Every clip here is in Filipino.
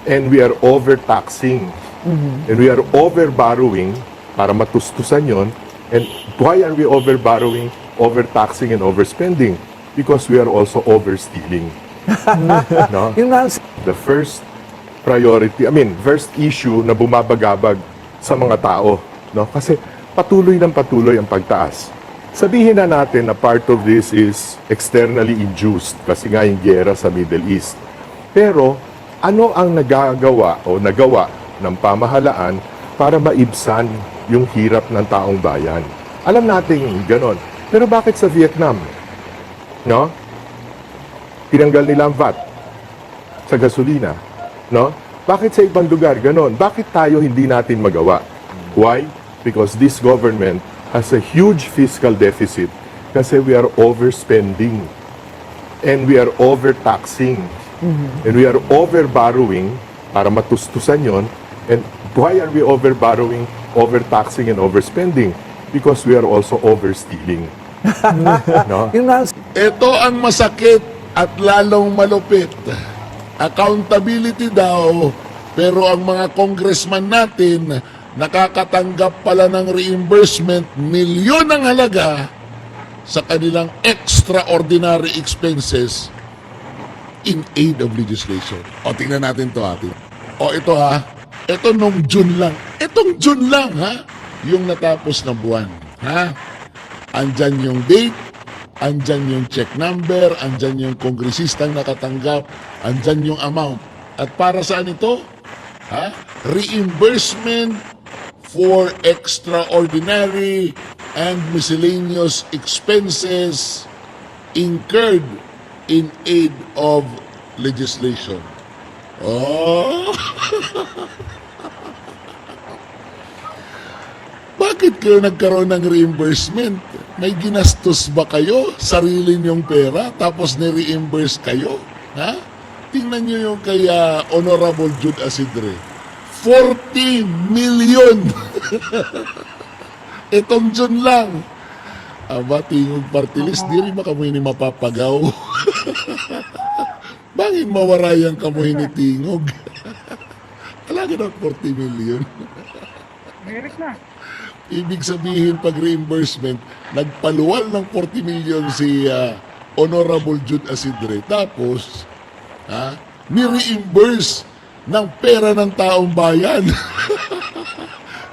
and we are overtaxing. And we are overborrowing para matustusan yon. And why are we overborrowing, overtaxing, and overspending? Because we are also overstealing. No? Yung nga, The first priority, first issue na bumabagabag sa mga tao. No? Kasi patuloy ng patuloy ang pagtaas. Sabihin na natin na part of this is externally induced kasi nga yung giyera sa Middle East. Pero ano ang nagagawa o nagawa ng pamahalaan para maibsan yung hirap ng taong bayan? Alam natin ganon. Pero bakit sa Vietnam? No? Tinanggal nila ang VAT sa gasolina. No? Bakit sa ibang lugar ganon? Bakit tayo hindi natin magawa? Why? Because this government has a huge fiscal deficit kasi we are overspending and we are overtaxing and we are overborrowing para matustusan yon. And why are we overborrowing, overtaxing, and overspending? Because we are also overstealing. No? yung nga, Ito ang masakit at lalong malupit. Accountability daw, pero ang mga congressman natin nakakatanggap pala ng reimbursement milyon ang halaga sa kanilang extraordinary expenses in aid of legislation. O, tingnan natin to atin. O, ito ha. Ito nung June lang. Itong June lang ha. Yung natapos na buwan. Ha? Andyan yung date, andyan yung check number, andyan yung kongresistang nakatanggap, andyan yung amount. At para saan ito? Ha? Reimbursement for extraordinary and miscellaneous expenses incurred in aid of legislation. Oh! Bakit kayo nagkaroon ng reimbursement? May ginastos ba kayo? Sarili niyong pera tapos ni-reimburse kayo? Ha? Tingnan niyo yung kay Honorable Jude Asidre. 40 million! Itong June lang. Aba, tingog party list, di rin ba kamoy ni mapapagaw? Bangin mawarayang kamoy ni tingog? Talaga na 40 million. Merit na. Ibig sabihin, pag reimbursement, nagpaluwal ng 40 million si Honorable Jude Asidre. Tapos, ni-reimburse ng pera ng taong bayan.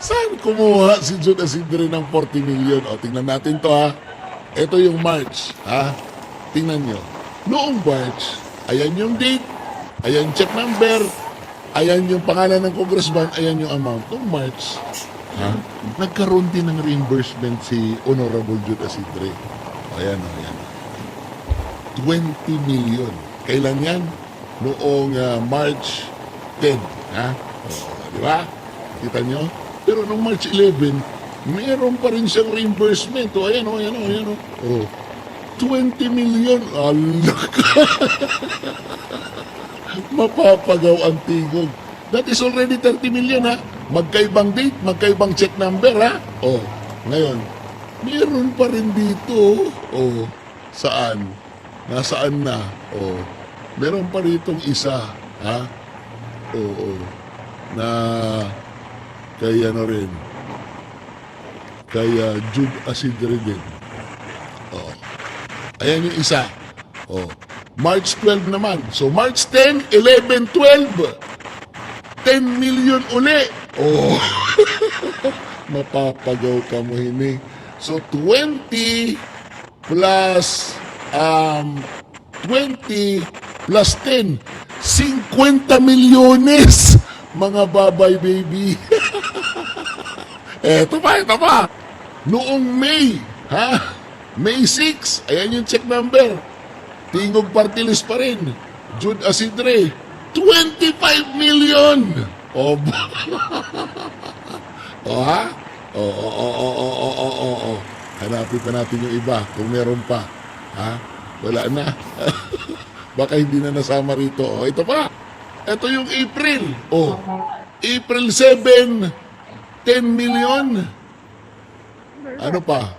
Saan kumuha si Jude Asidre ng 40 million? O, tingnan natin to ha. Ito yung March. Ha? Tingnan nyo. Noong March, ayan yung date, ayan check number, ayan yung pangalan ng congressman, ayan yung amount. Noong March, nagkaroon din ng reimbursement si Honorable Jude Asidre. Ayan, ayan. 20 million. Kailan yan? Noong March 10. Ha? Di ba? Kita nyo? Pero noong March 11, meron pa rin siyang reimbursement. O, ayan o, ayan o, ayan o. Oh, 20 million. Alak. Mapapagaw ang tigog. That is already 30 million ha. Magkaibang date, magkaibang check number ha. Oh, ngayon, meron pa rin dito. Oh, saan? Nasaan na? Oh, meron pa ritong isa ha. Oo, na kay ano rin. Kay Jude Asidre din. Oh. Ayan yung isa. Oh. March 12 naman. So March 10, 11, 12. 10 million uli. Oh. Mapapagaw ka mo hini. So 20 plus 20 plus 10. 50 milyones. Mga babay baby. Eto pa, ito pa. Noong May, ha? May 6, ayan yung check number. Tingog party list pa rin. Jude Asidre, 25 million. Oh, oh ha? Oh. Hanapin pa natin yung iba kung meron pa. Ha? Wala na. Baka hindi na nasama rito. Oh, ito pa. Ito yung April. Oh, April 7, 10 million. Ano pa?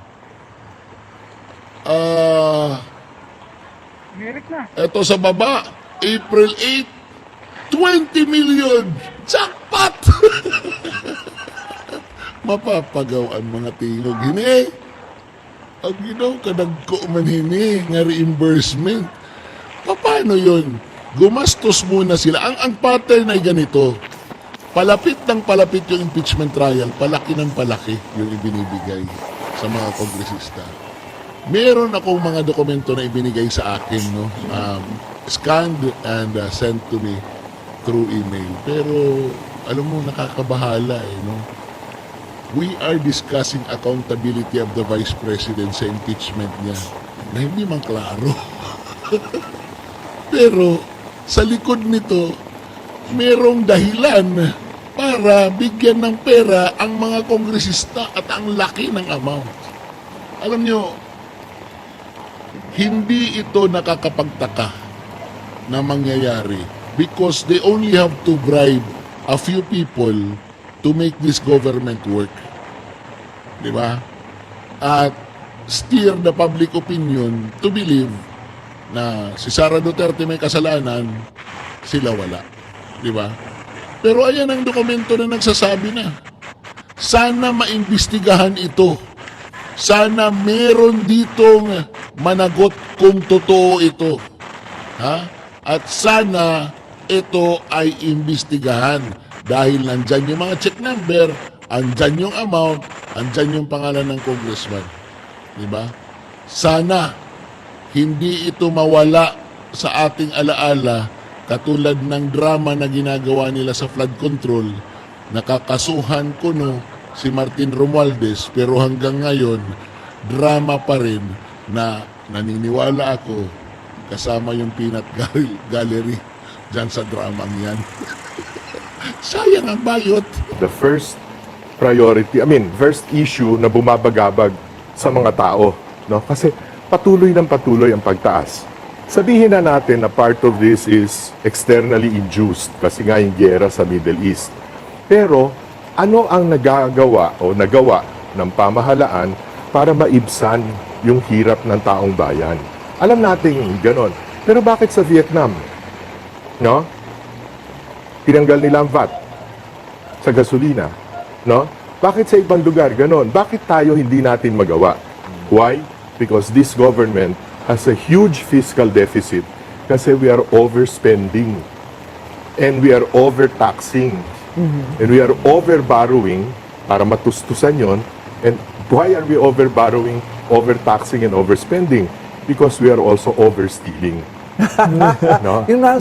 Merit na. Ito sa baba, April 8, 20 million! Jackpot! Mapapagawan mga tingog. Hini, ang ginaw kadagko man hini nga reimbursement. Paano yun? Gumastos muna sila. Ang pattern ay ganito. Palapit ng palapit yung impeachment trial, palaki ng palaki yung ibinibigay sa mga kongresista. Meron akong mga dokumento na ibinigay sa akin, no? Scanned and sent to me through email. Pero, alam mo, nakakabahala no? We are discussing accountability of the Vice President sa impeachment niya na hindi man klaro. Pero, sa likod nito, merong dahilan para bigyan ng pera ang mga kongresista at ang laki ng amount. Alam nyo, hindi ito nakakapagtaka na mangyayari because they only have to bribe a few people to make this government work. Di ba? At steer the public opinion to believe na si Sara Duterte may kasalanan, sila wala. Di ba? Pero ayan ang dokumento na nagsasabi na. Sana maimbestigahan ito. Sana meron ditong managot kung totoo ito. Ha? At sana ito ay imbestigahan dahil nandyan yung mga check number, andyan yung amount, andyan yung pangalan ng congressman. Di ba? Sana hindi ito mawala sa ating alaala katulad ng drama na ginagawa nila sa flood control. Nakakasuhan ko si Martin Romualdez pero hanggang ngayon drama pa rin na naniniwala ako kasama yung peanut gallery dyan sa dramang yan. Sayang ang bayot. The first first issue na bumabagabag sa mga tao, no? Kasi patuloy ang pagtaas. Sabihin na natin na part of this is externally induced kasi nga yung giyera sa Middle East. Pero ano ang nagawa ng pamahalaan para maibsan yung hirap ng taong bayan? Alam natin ganon. Pero bakit sa Vietnam? No? Tinanggal nila ang VAT sa gasolina. No? Bakit sa ibang lugar ganon? Bakit tayo hindi natin magawa? Why? Because this government has a huge fiscal deficit kasi we are overspending and we are overtaxing and we are overborrowing para matustusan yon. And why are we overborrowing, overtaxing and overspending? Because we are also overstealing. No? Yung nga